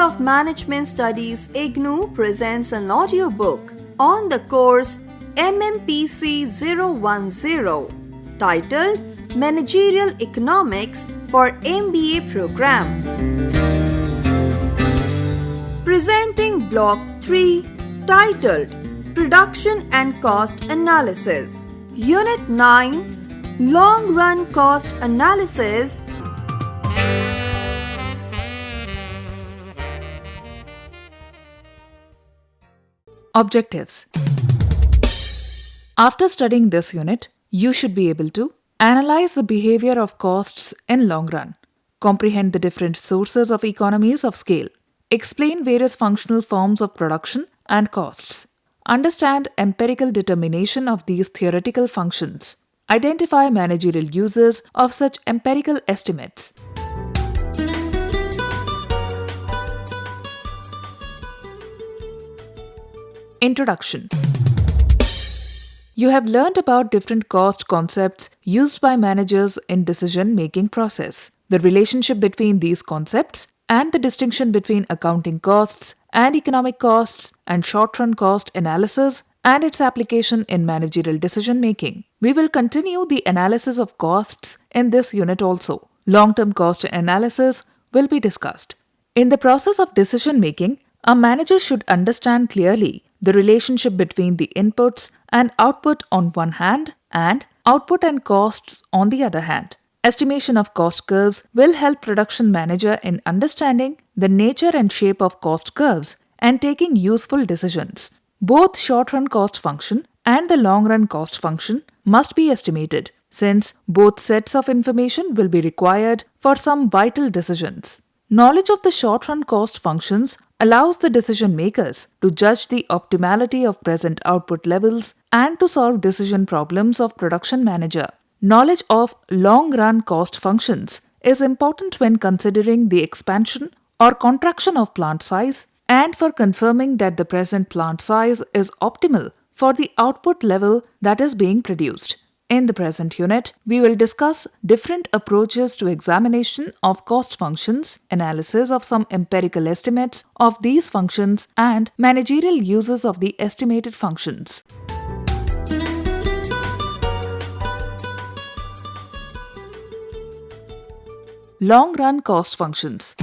of Management Studies IGNOU presents an audiobook on the course MMPC 010 titled Managerial Economics for MBA Program. Presenting Block 3 titled Production and Cost Analysis. Unit 9 Long Run Cost Analysis. Objectives. After studying this unit, you should be able to analyze the behavior of costs in long run, comprehend the different sources of economies of scale, explain various functional forms of production and costs, understand empirical determination of these theoretical functions, identify managerial uses of such empirical estimates. Introduction. You have learned about different cost concepts used by managers in decision-making process, the relationship between these concepts, and the distinction between accounting costs and economic costs and short-run cost analysis and its application in managerial decision-making. We will continue the analysis of costs in this unit also. Long-term cost analysis will be discussed. In the process of decision-making, a manager should understand clearly the relationship between the inputs and output on one hand and output and costs on the other hand. Estimation of cost curves will help production manager in understanding the nature and shape of cost curves and taking useful decisions. Both short-run cost function and the long-run cost function must be estimated, since both sets of information will be required for some vital decisions. Knowledge of the short-run cost functions allows the decision makers to judge the optimality of present output levels and to solve decision problems of production manager. Knowledge of long-run cost functions is important when considering the expansion or contraction of plant size and for confirming that the present plant size is optimal for the output level that is being produced. In the present unit, we will discuss different approaches to examination of cost functions, analysis of some empirical estimates of these functions, and managerial uses of the estimated functions. Long-run cost functions.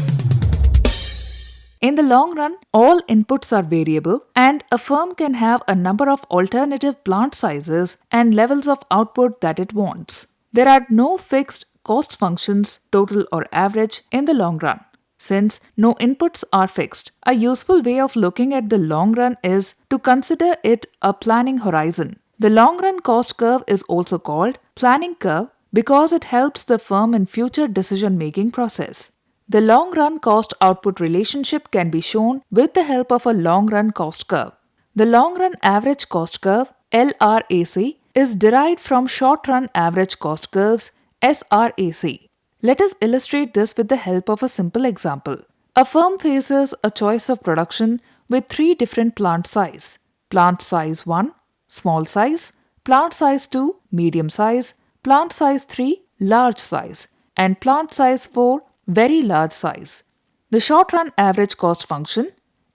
In the long run, all inputs are variable and a firm can have a number of alternative plant sizes and levels of output that it wants. There are no fixed cost functions, total or average, in the long run. Since no inputs are fixed, a useful way of looking at the long run is to consider it a planning horizon. The long run cost curve is also called planning curve because it helps the firm in future decision-making process. The long-run cost-output relationship can be shown with the help of a long-run cost curve. The long-run average cost curve, LRAC, is derived from short-run average cost curves, SRAC. Let us illustrate this with the help of a simple example. A firm faces a choice of production with three different plant size. Plant size 1, small size, plant size 2, medium size, plant size 3, large size, and plant size 4, very large size. The short-run average cost function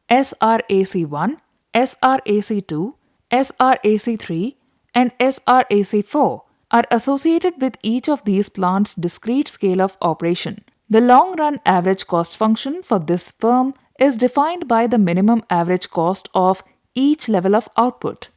SRAC1, SRAC2, SRAC3 and SRAC4 are associated with each of these plants' discrete scale of operation. The long-run average cost function for this firm is defined by the minimum average cost of each level of output.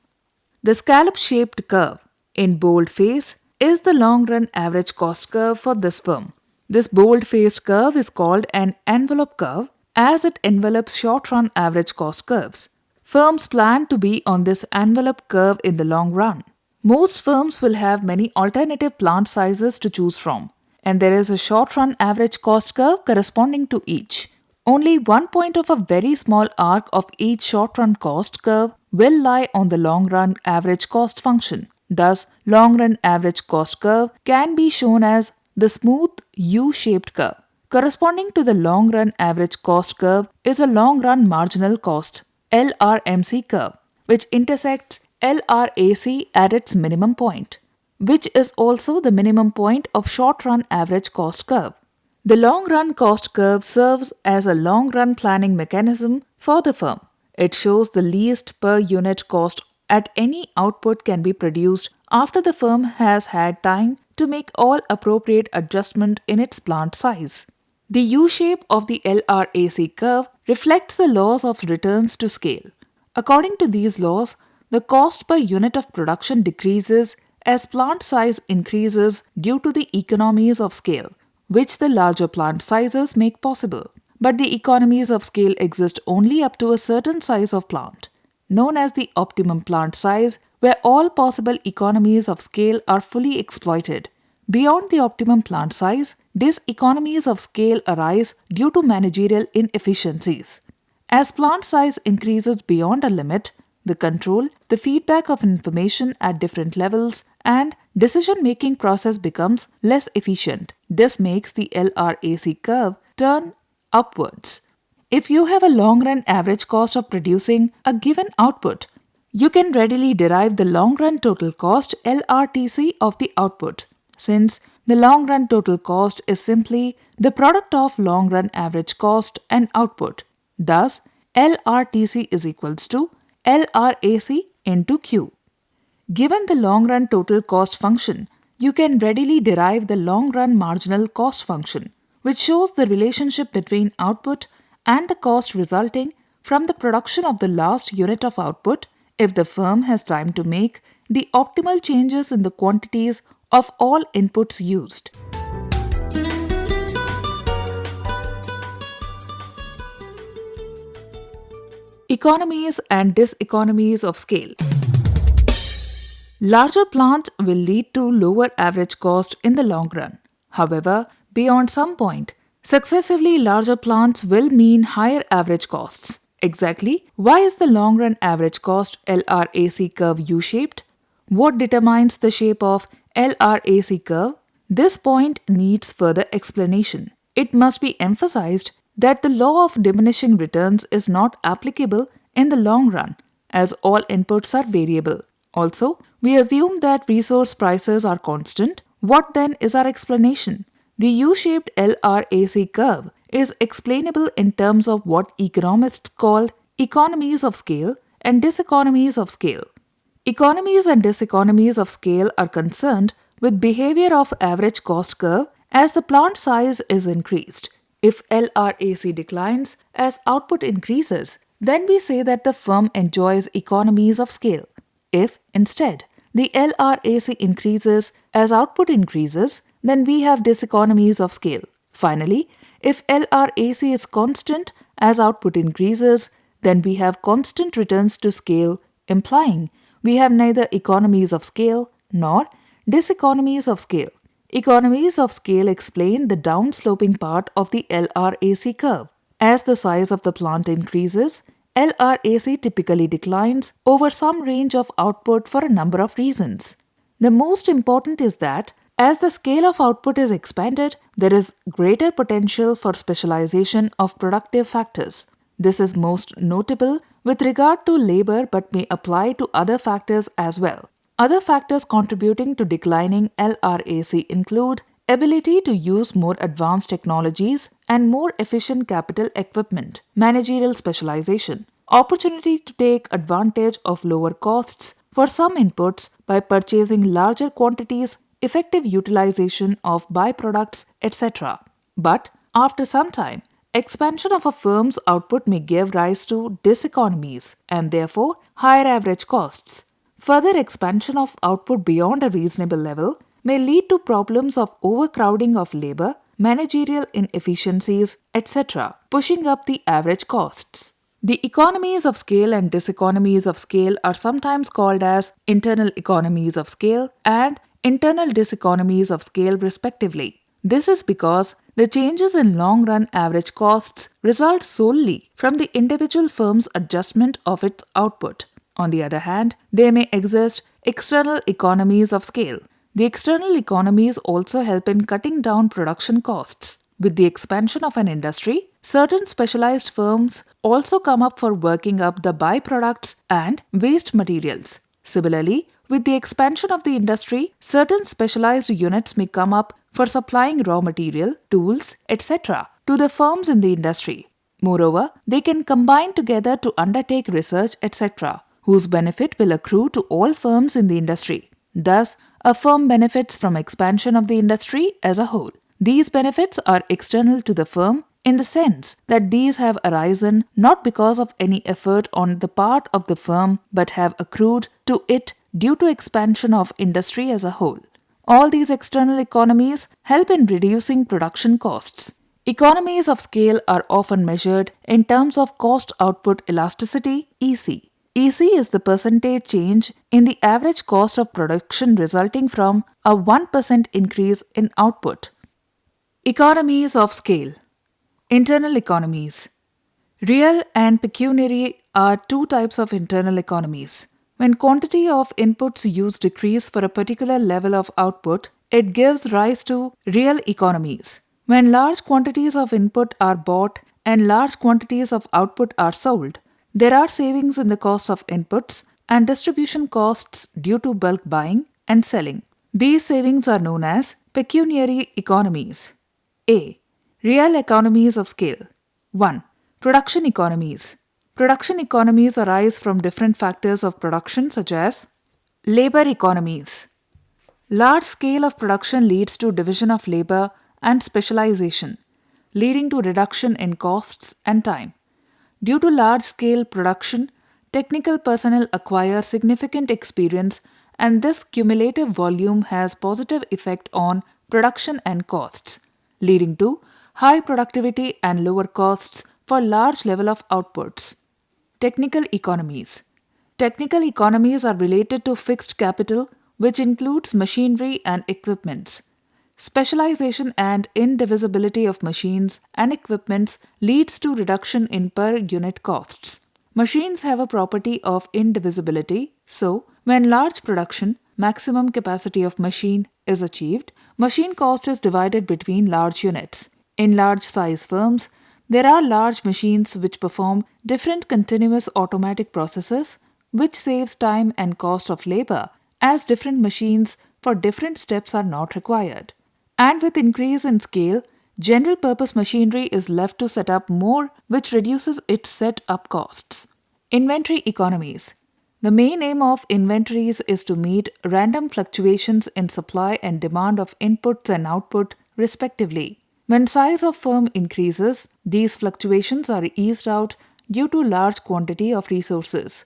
The scallop-shaped curve in bold-face is the long-run average cost curve for this firm. This bold-faced curve is called an envelope curve as it envelopes short-run average cost curves. Firms plan to be on this envelope curve in the long run. Most firms will have many alternative plant sizes to choose from, and there is a short-run average cost curve corresponding to each. Only one point of a very small arc of each short-run cost curve will lie on the long-run average cost function. Thus, long-run average cost curve can be shown as the smooth U-shaped curve. Corresponding to the long-run average cost curve is a long-run marginal cost LRMC curve, which intersects LRAC at its minimum point, which is also the minimum point of short-run average cost curve. The long-run cost curve serves as a long-run planning mechanism for the firm. It shows the least per unit cost at any output can be produced after the firm has had time to make all appropriate adjustment in its plant size. The U-shape of the LRAC curve reflects the laws of returns to scale. According to these laws, the cost per unit of production decreases as plant size increases due to the economies of scale, which the larger plant sizes make possible. But the economies of scale exist only up to a certain size of plant, known as the optimum plant size, where all possible economies of scale are fully exploited. Beyond the optimum plant size, diseconomies of scale arise due to managerial inefficiencies. As plant size increases beyond a limit, the control, the feedback of information at different levels, and decision-making process becomes less efficient. This makes the LRAC curve turn upwards. If you have a long-run average cost of producing a given output, you can readily derive the long-run total cost LRTC of the output, since the long-run total cost is simply the product of long-run average cost and output. Thus, LRTC is equals to LRAC into Q. Given the long-run total cost function, you can readily derive the long-run marginal cost function, which shows the relationship between output and the cost resulting from the production of the last unit of output if the firm has time to make the optimal changes in the quantities of all inputs used. Economies and diseconomies of scale. Larger plant will lead to lower average cost in the long run. However, beyond some point, successively larger plants will mean higher average costs. Exactly why is the long run average cost LRAC curve U-shaped? What determines the shape of LRAC curve? This point needs further explanation. It must be emphasized that the law of diminishing returns is not applicable in the long run, as all inputs are variable. Also, we assume that resource prices are constant. What then is our explanation? The U-shaped LRAC curve is explainable in terms of what economists call economies of scale and diseconomies of scale. Economies and diseconomies of scale are concerned with behavior of average cost curve as the plant size is increased. If LRAC declines as output increases, then we say that the firm enjoys economies of scale. If, instead, the LRAC increases as output increases, then we have diseconomies of scale. Finally, if LRAC is constant as output increases, then we have constant returns to scale, implying we have neither economies of scale nor diseconomies of scale. Economies of scale explain the downsloping part of the LRAC curve. As the size of the plant increases, LRAC typically declines over some range of output for a number of reasons. The most important is that as the scale of output is expanded, there is greater potential for specialization of productive factors. This is most notable with regard to labor but may apply to other factors as well. Other factors contributing to declining LRAC include ability to use more advanced technologies and more efficient capital equipment, managerial specialization, opportunity to take advantage of lower costs for some inputs by purchasing larger quantities, effective utilization of byproducts, etc. But after some time, expansion of a firm's output may give rise to diseconomies and therefore higher average costs. Further expansion of output beyond a reasonable level may lead to problems of overcrowding of labor, managerial inefficiencies, etc., pushing up the average costs. The economies of scale and diseconomies of scale are sometimes called as internal economies of scale and internal diseconomies of scale respectively. This is because the changes in long-run average costs result solely from the individual firm's adjustment of its output. On the other hand, there may exist external economies of scale. The external economies also help in cutting down production costs. With the expansion of an industry, certain specialized firms also come up for working up the byproducts and waste materials. Similarly, with the expansion of the industry, certain specialized units may come up for supplying raw material, tools, etc. to the firms in the industry. Moreover, they can combine together to undertake research, etc., whose benefit will accrue to all firms in the industry. Thus, a firm benefits from expansion of the industry as a whole. These benefits are external to the firm in the sense that these have arisen not because of any effort on the part of the firm but have accrued to it due to expansion of industry as a whole. All these external economies help in reducing production costs. Economies of scale are often measured in terms of cost output elasticity, EC. EC is the percentage change in the average cost of production resulting from a 1% increase in output. Economies of scale. Internal economies. Real and pecuniary are two types of internal economies. When quantity of inputs used decrease for a particular level of output, it gives rise to real economies. When large quantities of input are bought and large quantities of output are sold, there are savings in the cost of inputs and distribution costs due to bulk buying and selling. These savings are known as pecuniary economies. A. Real economies of scale. 1. Production economies. Production economies arise from different factors of production such as labor economies. Large scale of production leads to division of labor and specialization, leading to reduction in costs and time. Due to large-scale production, technical personnel acquire significant experience and this cumulative volume has positive effect on production and costs, leading to high productivity and lower costs for large level of outputs. Technical economies. Technical economies are related to fixed capital, which includes machinery and equipments. Specialization and indivisibility of machines and equipments leads to reduction in per unit costs. Machines have a property of indivisibility, so when large production, maximum capacity of machine is achieved, machine cost is divided between large units. In large size firms, there are large machines which perform different continuous automatic processes, which saves time and cost of labor, as different machines for different steps are not required. And with increase in scale, general purpose machinery is left to set up more, which reduces its set up costs. Inventory economies. The main aim of inventories is to meet random fluctuations in supply and demand of inputs and output, respectively. When size of firm increases, these fluctuations are eased out due to large quantity of resources.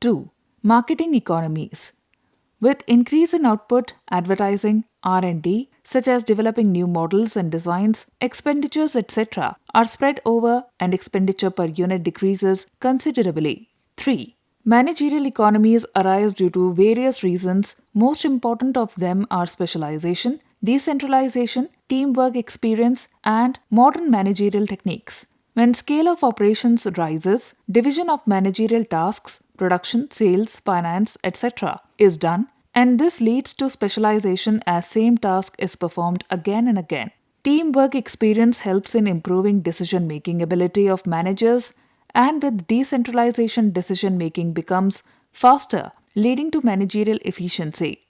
2. Marketing economies. With increase in output, advertising, R&D, such as developing new models and designs, expenditures, etc., are spread over and expenditure per unit decreases considerably. 3. Managerial economies arise due to various reasons. Most important of them are specialization, decentralization, teamwork experience, and modern managerial techniques. When scale of operations rises, division of managerial tasks, production, sales, finance, etc. is done, and this leads to specialization as same task is performed again and again. Teamwork experience helps in improving decision-making ability of managers, and with decentralization, decision-making becomes faster, leading to managerial efficiency.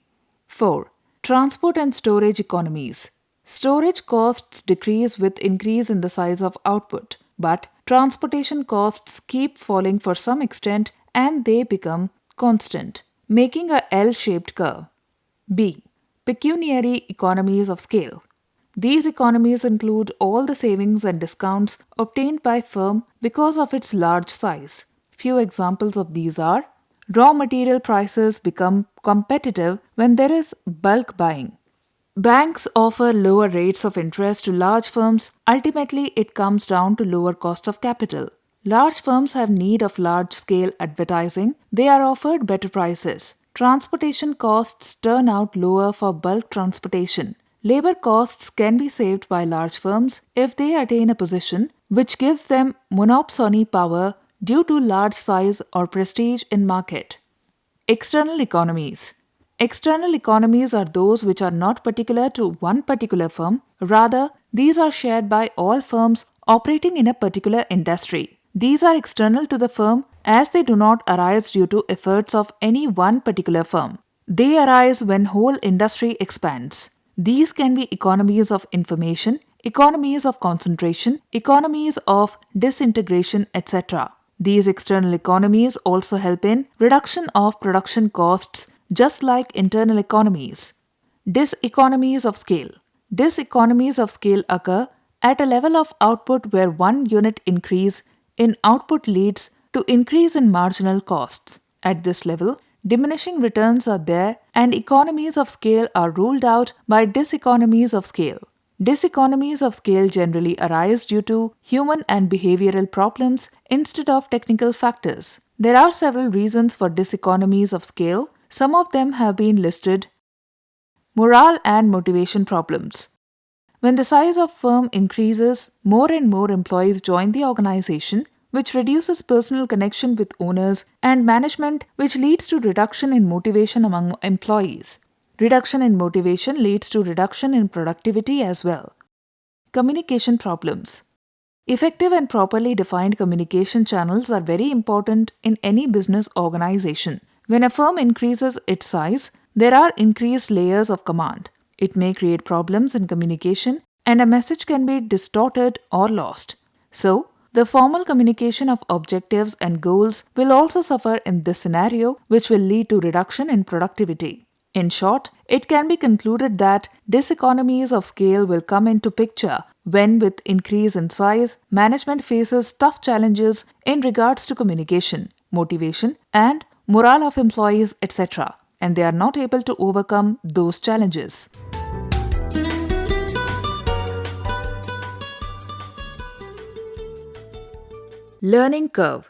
4. Transport and storage economies. Storage costs decrease with increase in the size of output, but transportation costs keep falling for some extent and they become constant, making a L-shaped curve. B. Pecuniary economies of scale. These economies include all the savings and discounts obtained by firm because of its large size. Few examples of these are: raw material prices become competitive when there is bulk buying. Banks offer lower rates of interest to large firms. Ultimately, it comes down to lower cost of capital. Large firms have need of large-scale advertising. They are offered better prices. Transportation costs turn out lower for bulk transportation. Labor costs can be saved by large firms if they attain a position which gives them monopoly power due to large size or prestige in market. External economies. External economies are those which are not particular to one particular firm. Rather, these are shared by all firms operating in a particular industry. These are external to the firm as they do not arise due to efforts of any one particular firm. They arise when whole industry expands. These can be economies of information, economies of concentration, economies of disintegration, etc. These external economies also help in reduction of production costs, just like internal economies. Diseconomies of scale. Diseconomies of scale occur at a level of output where one unit increase in output leads to increase in marginal costs. At this level, diminishing returns are there and economies of scale are ruled out by diseconomies of scale. Diseconomies of scale generally arise due to human and behavioral problems instead of technical factors. There are several reasons for diseconomies of scale. Some of them have been listed. Morale and motivation problems. When the size of firm increases, more and more employees join the organization, which reduces personal connection with owners and management, which leads to reduction in motivation among employees. Reduction in motivation leads to reduction in productivity as well. Communication problems. Effective and properly defined communication channels are very important in any business organization. When a firm increases its size, there are increased layers of command. It may create problems in communication and a message can be distorted or lost. So, the formal communication of objectives and goals will also suffer in this scenario, which will lead to reduction in productivity. In short, it can be concluded that diseconomies of scale will come into picture when, with increase in size, management faces tough challenges in regards to communication, motivation, and morale of employees, etc., and they are not able to overcome those challenges. Learning curve.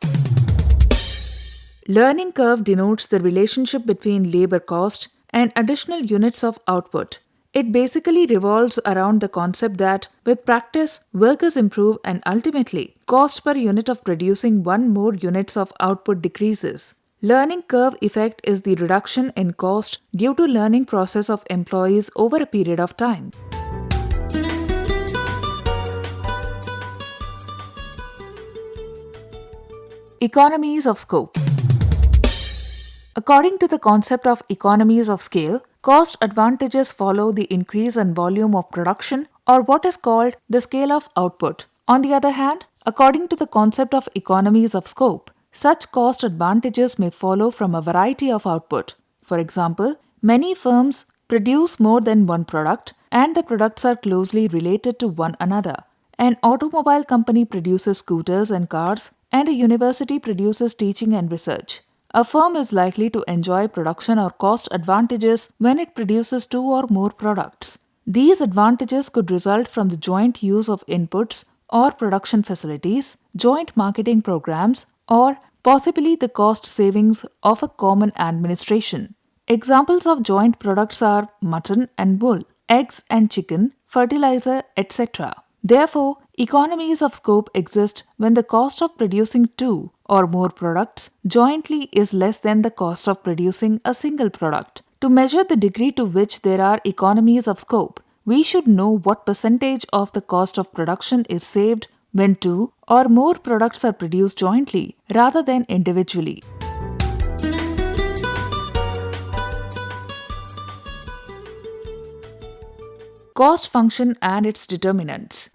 Learning curve denotes the relationship between labor cost and additional units of output. It basically revolves around the concept that with practice, workers improve and ultimately, cost per unit of producing one more units of output decreases. Learning curve effect is the reduction in cost due to learning process of employees over a period of time. Economies of scope. According to the concept of economies of scale, cost advantages follow the increase in volume of production or what is called the scale of output. On the other hand, according to the concept of economies of scope, such cost advantages may follow from a variety of output. For example, many firms produce more than one product and the products are closely related to one another. An automobile company produces scooters and cars and a university produces teaching and research. A firm is likely to enjoy production or cost advantages when it produces two or more products. These advantages could result from the joint use of inputs or production facilities, joint marketing programs, or possibly the cost savings of a common administration. Examples of joint products are mutton and wool, eggs and chicken, fertilizer, etc. Therefore, economies of scope exist when the cost of producing two or more products jointly is less than the cost of producing a single product. To measure the degree to which there are economies of scope, we should know what percentage of the cost of production is saved when two or more products are produced jointly rather than individually. Cost function and its determinants.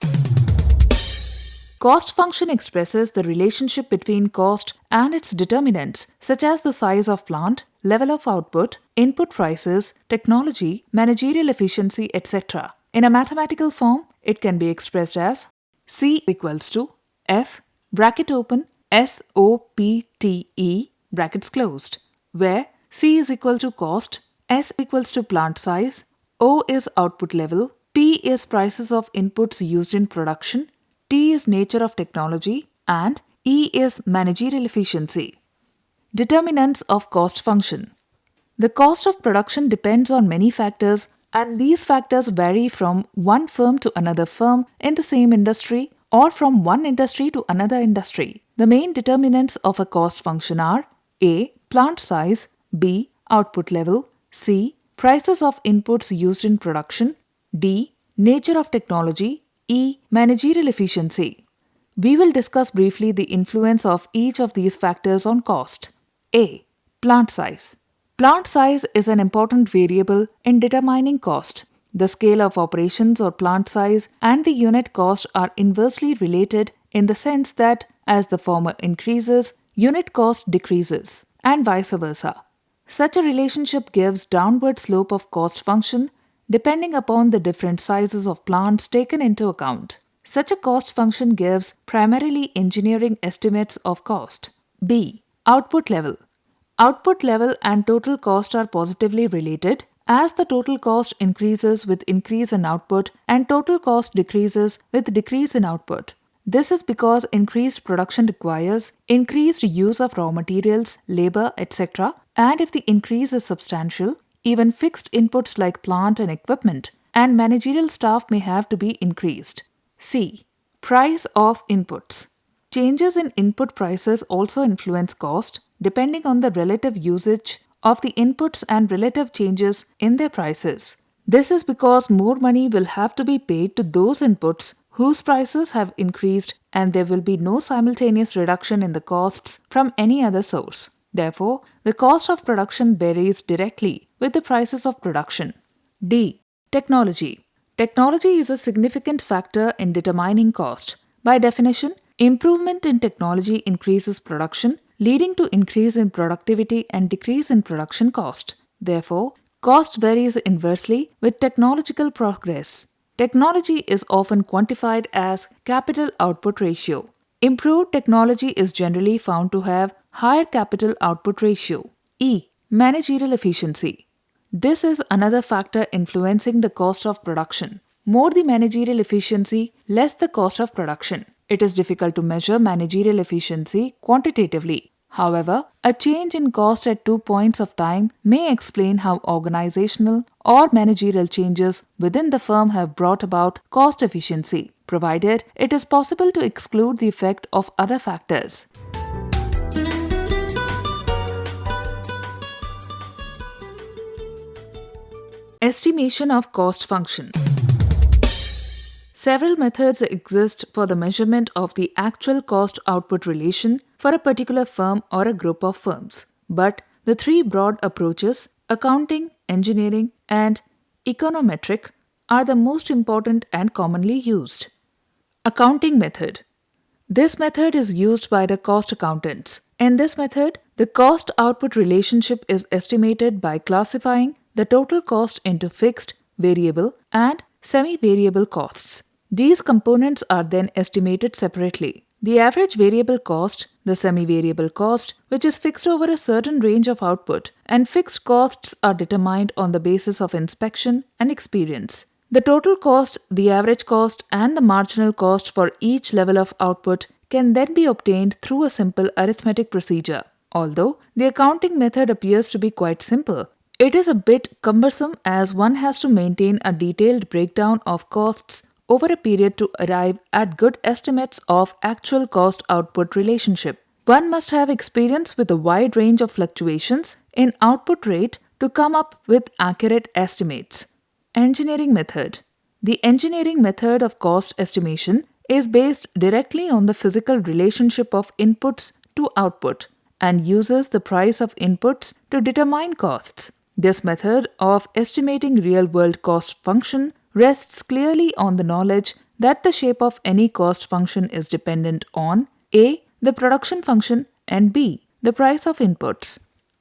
Cost function expresses the relationship between cost and its determinants, such as the size of plant, level of output, input prices, technology, managerial efficiency, etc. In a mathematical form, it can be expressed as C equals to F, bracket open, SOPTE, brackets closed, where C is equal to cost, S equals to plant size, O is output level, P is prices of inputs used in production, T is nature of technology, and E is managerial efficiency. Determinants of cost function. The cost of production depends on many factors, and these factors vary from one firm to another firm in the same industry or from one industry to another industry. The main determinants of a cost function are A. Plant size, B. Output level, C. Prices of inputs used in production, D. Nature of technology, E. Managerial efficiency. We will discuss briefly the influence of each of these factors on cost. A. Plant size. Plant size is an important variable in determining cost. The scale of operations or plant size and the unit cost are inversely related in the sense that as the former increases, unit cost decreases, and vice versa. Such a relationship gives downward slope of cost function depending upon the different sizes of plants taken into account. Such a cost function gives primarily engineering estimates of cost. B. Output level. Output level and total cost are positively related as the total cost increases with increase in output and total cost decreases with decrease in output. This is because increased production requires increased use of raw materials, labor, etc. And if the increase is substantial, even fixed inputs like plant and equipment and managerial staff may have to be increased. C. Price of inputs. Changes in input prices also influence cost depending on the relative usage of the inputs and relative changes in their prices. This is because more money will have to be paid to those inputs whose prices have increased and there will be no simultaneous reduction in the costs from any other source. Therefore, the cost of production varies directly with the prices of production. D. Technology. Technology is a significant factor in determining cost. By definition, improvement in technology increases production, leading to increase in productivity and decrease in production cost. Therefore, cost varies inversely with technological progress. Technology is often quantified as capital output ratio. Improved technology is generally found to have higher capital output ratio. E. Managerial efficiency. This is another factor influencing the cost of production. More the managerial efficiency, less the cost of production. It is difficult to measure managerial efficiency quantitatively. However, a change in cost at 2 points of time may explain how organizational or managerial changes within the firm have brought about cost efficiency, provided it is possible to exclude the effect of other factors. Estimation of cost function. Several methods exist for the measurement of the actual cost-output relation for a particular firm or a group of firms. But the three broad approaches, accounting, engineering, and econometric, are the most important and commonly used. Accounting method. This method is used by the cost accountants. In this method, the cost-output relationship is estimated by classifying the total cost into fixed, variable, and semi-variable costs. These components are then estimated separately. The average variable cost, the semi-variable cost, which is fixed over a certain range of output, and fixed costs are determined on the basis of inspection and experience. The total cost, the average cost, and the marginal cost for each level of output can then be obtained through a simple arithmetic procedure. Although the accounting method appears to be quite simple, it is a bit cumbersome as one has to maintain a detailed breakdown of costs over a period to arrive at good estimates of actual cost-output relationship. One must have experience with a wide range of fluctuations in output rate to come up with accurate estimates. Engineering method. The engineering method of cost estimation is based directly on the physical relationship of inputs to output and uses the price of inputs to determine costs. This method of estimating real-world cost function rests clearly on the knowledge that the shape of any cost function is dependent on A. the production function and B. the price of inputs.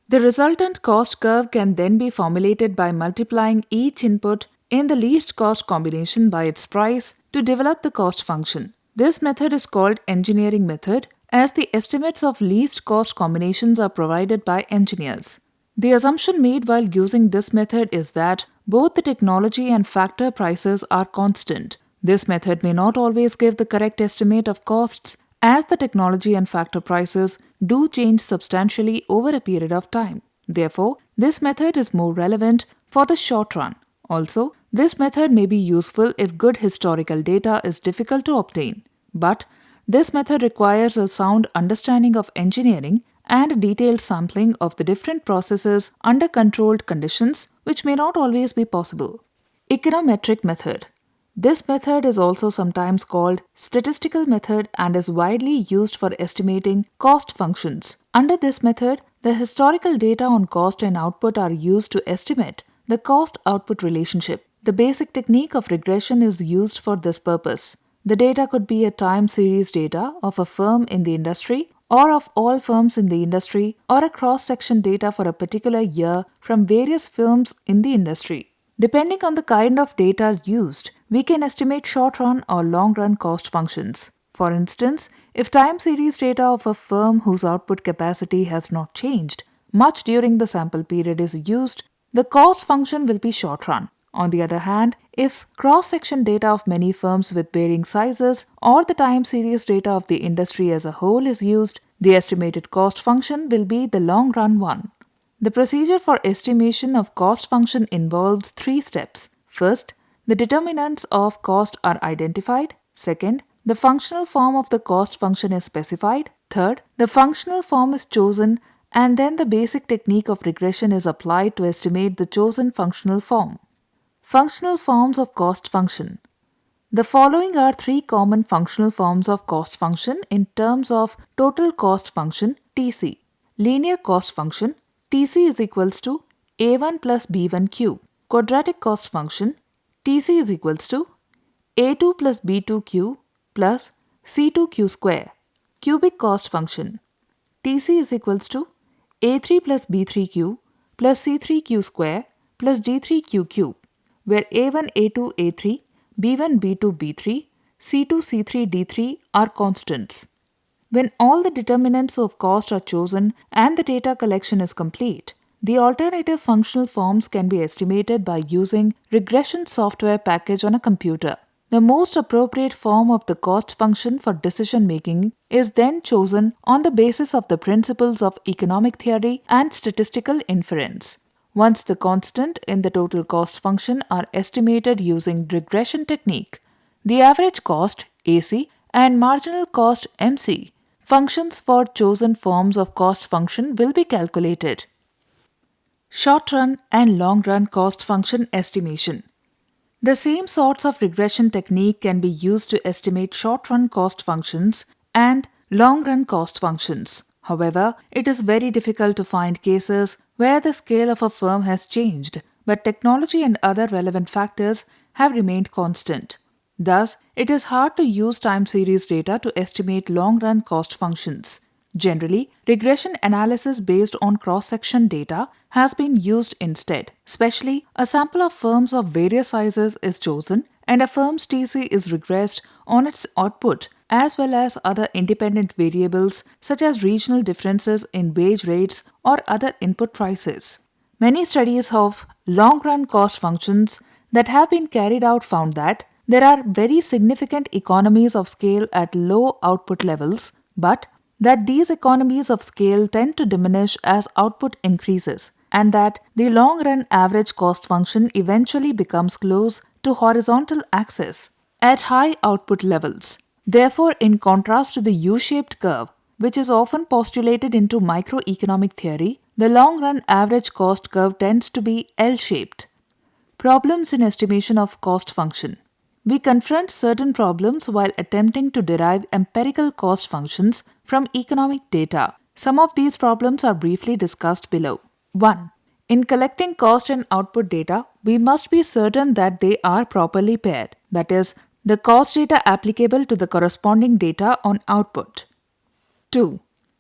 The resultant cost curve can then be formulated by multiplying each input in the least cost combination by its price to develop the cost function. This method is called engineering method as the estimates of least cost combinations are provided by engineers. The assumption made while using this method is that both the technology and factor prices are constant. This method may not always give the correct estimate of costs as the technology and factor prices do change substantially over a period of time. Therefore, this method is more relevant for the short run. Also, this method may be useful if good historical data is difficult to obtain. But this method requires a sound understanding of engineering and a detailed sampling of the different processes under controlled conditions, which may not always be possible. Econometric method. This method is also sometimes called statistical method and is widely used for estimating cost functions. Under this method, the historical data on cost and output are used to estimate the cost-output relationship. The basic technique of regression is used for this purpose. The data could be a time series data of a firm in the industry or of all firms in the industry or a cross-section data for a particular year from various firms in the industry. Depending on the kind of data used, we can estimate short-run or long-run cost functions. For instance, if time series data of a firm whose output capacity has not changed much during the sample period is used, the cost function will be short-run. On the other hand, if cross-section data of many firms with varying sizes or the time series data of the industry as a whole is used, the estimated cost function will be the long-run one. The procedure for estimation of cost function involves 3 steps. First, the determinants of cost are identified. Second, the functional form of the cost function is specified. Third, the functional form is chosen, and then the basic technique of regression is applied to estimate the chosen functional form. Functional forms of cost function. The following are 3 common functional forms of cost function in terms of total cost function TC. Linear cost function TC is equals to A1 plus B1 cube. Quadratic cost function TC is equals to A2 plus B2 cube plus C2q square. Cubic cost function TC is equals to A3 plus B3q plus C3q square plus D3q cube, where A1 A2 A3, B1 B2 B3, C2 C3 D3 are constants. When all the determinants of cost are chosen and the data collection is complete, the alternative functional forms can be estimated by using regression software package on a computer. The most appropriate form of the cost function for decision making is then chosen on the basis of the principles of economic theory and statistical inference. Once the constant in the total cost function are estimated using regression technique, the average cost AC and marginal cost MC functions for chosen forms of cost function will be calculated. Short-run and long-run cost function estimation. The same sorts of regression technique can be used to estimate short-run cost functions and long-run cost functions. However, it is very difficult to find cases where the scale of a firm has changed, but technology and other relevant factors have remained constant. Thus, it is hard to use time series data to estimate long-run cost functions. Generally, regression analysis based on cross-section data has been used instead. Especially, a sample of firms of various sizes is chosen and a firm's TC is regressed on its output as well as other independent variables such as regional differences in wage rates or other input prices. Many studies of long-run cost functions that have been carried out found that there are very significant economies of scale at low output levels, but that these economies of scale tend to diminish as output increases, and that the long-run average cost function eventually becomes close to horizontal axis at high output levels. Therefore, in contrast to the U-shaped curve, which is often postulated into microeconomic theory, the long-run average cost curve tends to be L-shaped. Problems in estimation of cost function. We confront certain problems while attempting to derive empirical cost functions from economic data. Some of these problems are briefly discussed below. 1. In collecting cost and output data, we must be certain that they are properly paired, that is, the cost data applicable to the corresponding data on output. 2.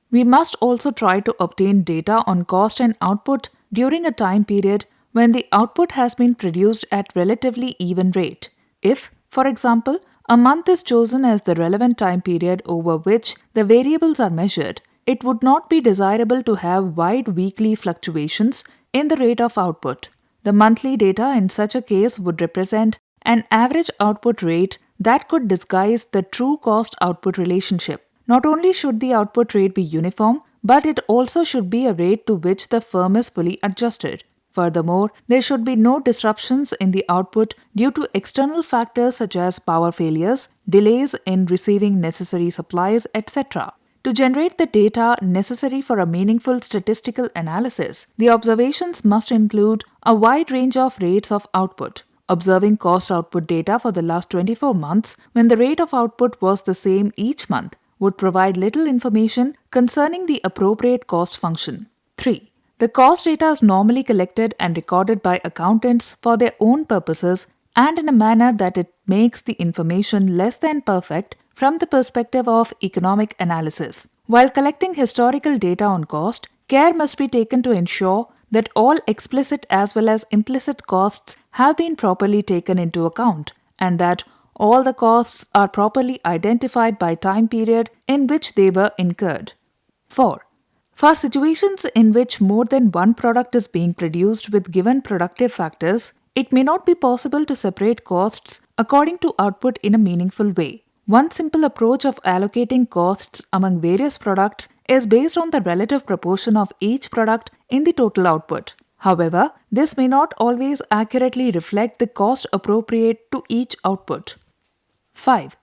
We must also try to obtain data on cost and output during a time period when the output has been produced at relatively even rate. If, for example, a month is chosen as the relevant time period over which the variables are measured, it would not be desirable to have wide weekly fluctuations in the rate of output. The monthly data in such a case would represent an average output rate that could disguise the true cost-output relationship. Not only should the output rate be uniform, but it also should be a rate to which the firm is fully adjusted. Furthermore, there should be no disruptions in the output due to external factors such as power failures, delays in receiving necessary supplies, etc. To generate the data necessary for a meaningful statistical analysis, the observations must include a wide range of rates of output. Observing cost output data for the last 24 months when the rate of output was the same each month would provide little information concerning the appropriate cost function. 3. The cost data is normally collected and recorded by accountants for their own purposes and in a manner that it makes the information less than perfect from the perspective of economic analysis. While collecting historical data on cost, care must be taken to ensure that all explicit as well as implicit costs have been properly taken into account and that all the costs are properly identified by time period in which they were incurred. 4. For situations in which more than one product is being produced with given productive factors, it may not be possible to separate costs according to output in a meaningful way. One simple approach of allocating costs among various products is based on the relative proportion of each product in the total output. However, this may not always accurately reflect the cost appropriate to each output. 5.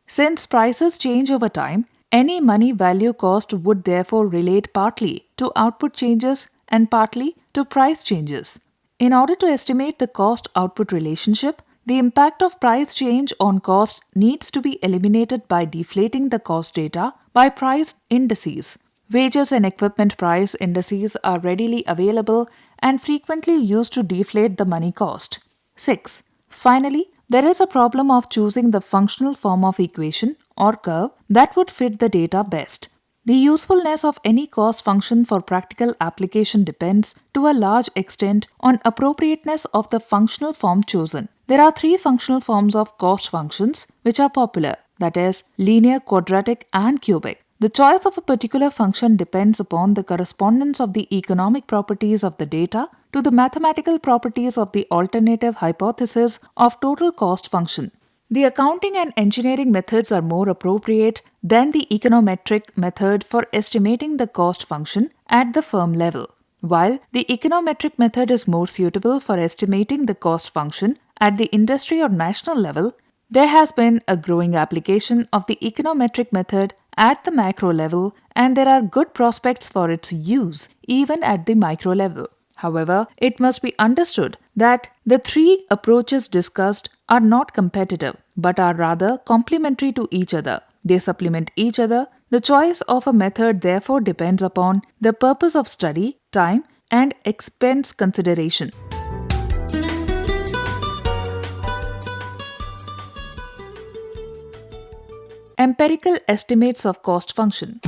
Since prices change over time, any money value cost would therefore relate partly to output changes and partly to price changes. In order to estimate the cost-output relationship, the impact of price change on cost needs to be eliminated by deflating the cost data by price indices. Wages and equipment price indices are readily available and frequently used to deflate the money cost. 6. Finally, there is a problem of choosing the functional form of equation or curve that would fit the data best. The usefulness of any cost function for practical application depends to a large extent on appropriateness of the functional form chosen. There are 3 functional forms of cost functions which are popular, that is, linear, quadratic, and cubic. The choice of a particular function depends upon the correspondence of the economic properties of the data to the mathematical properties of the alternative hypothesis of total cost function. The accounting and engineering methods are more appropriate than the econometric method for estimating the cost function at the firm level. While the econometric method is more suitable for estimating the cost function at the industry or national level, there has been a growing application of the econometric method at the macro level, and there are good prospects for its use even at the micro level. However, it must be understood that the 3 approaches discussed are not competitive, but are rather complementary to each other. They supplement each other. The choice of a method therefore depends upon the purpose of study, time, and expense consideration. Empirical estimates of cost function.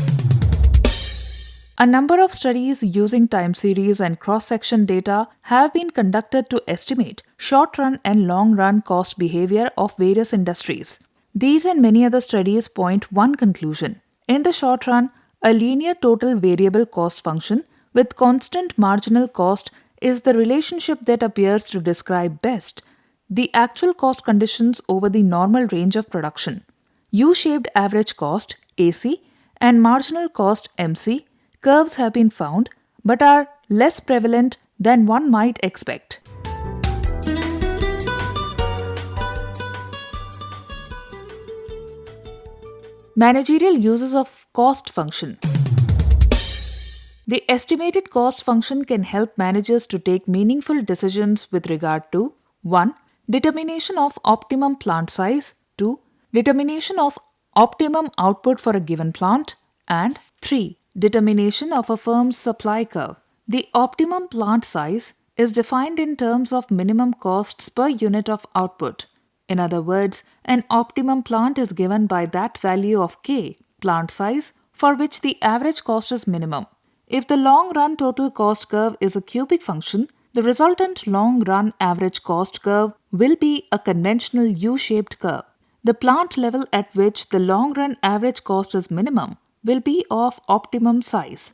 A number of studies using time series and cross-section data have been conducted to estimate short-run and long-run cost behavior of various industries. These and many other studies point one conclusion. In the short run, a linear total variable cost function with constant marginal cost is the relationship that appears to describe best the actual cost conditions over the normal range of production. U-shaped average cost AC and marginal cost MC curves have been found but are less prevalent than one might expect. Managerial uses of cost function. The estimated cost function can help managers to take meaningful decisions with regard to 1. Determination of optimum plant size, 2. Determination of optimum output for a given plant, and 3. Determination of a firm's supply curve. The optimum plant size is defined in terms of minimum costs per unit of output. In other words, an optimum plant is given by that value of K, plant size, for which the average cost is minimum. If the long-run total cost curve is a cubic function, the resultant long-run average cost curve will be a conventional U-shaped curve. The plant level at which the long-run average cost is minimum will be of optimum size.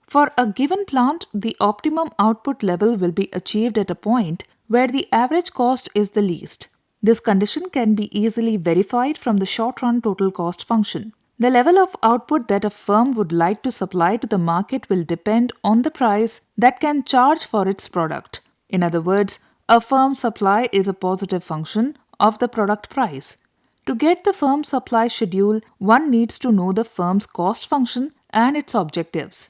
For a given plant, the optimum output level will be achieved at a point where the average cost is the least. This condition can be easily verified from the short-run total cost function. The level of output that a firm would like to supply to the market will depend on the price that can charge for its product. In other words, a firm's supply is a positive function of the product price. To get the firm's supply schedule, one needs to know the firm's cost function and its objectives.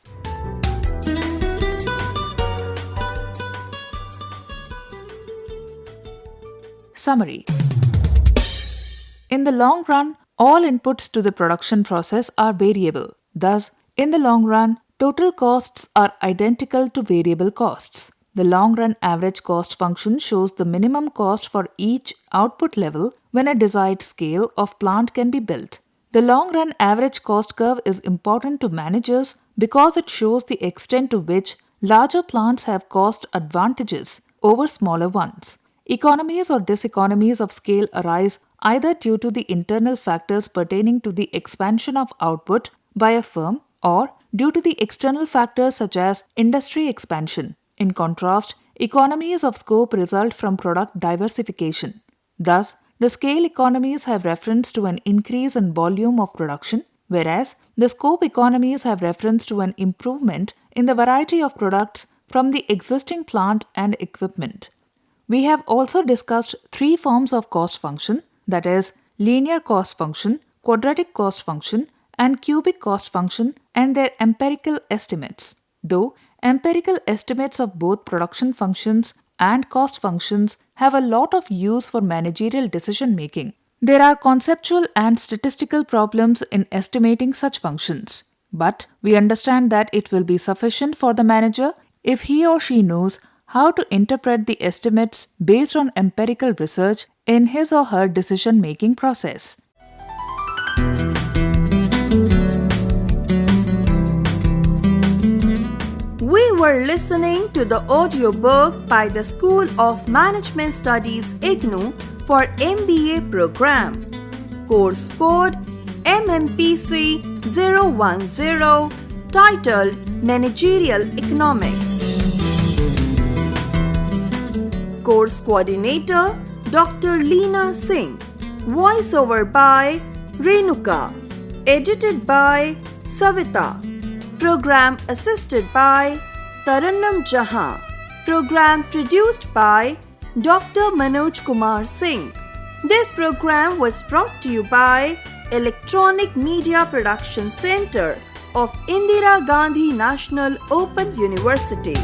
Summary. In the long run, all inputs to the production process are variable. Thus, in the long run, total costs are identical to variable costs. The long-run average cost function shows the minimum cost for each output level when a desired scale of plant can be built. The long-run average cost curve is important to managers because it shows the extent to which larger plants have cost advantages over smaller ones. Economies or diseconomies of scale arise either due to the internal factors pertaining to the expansion of output by a firm or due to the external factors such as industry expansion. In contrast, economies of scope result from product diversification. Thus, the scale economies have reference to an increase in volume of production, whereas the scope economies have reference to an improvement in the variety of products from the existing plant and equipment. We have also discussed three forms of cost function, that is, linear cost function, quadratic cost function, and cubic cost function and their empirical estimates. Though empirical estimates of both production functions and cost functions have a lot of use for managerial decision making, there are conceptual and statistical problems in estimating such functions. But we understand that it will be sufficient for the manager if he or she knows how to interpret the estimates based on empirical research in his or her decision making process. We were listening to the audiobook by the School of Management Studies IGNOU for MBA program. Course code MMPC 010, titled Managerial Economics. Course coordinator Dr. Leena Singh. Voiceover by Renuka. Edited by Savita. Program assisted by Tarannum Jahan. Program produced by Dr. Manoj Kumar Singh. This program was brought to you by Electronic Media Production Center of Indira Gandhi National Open University.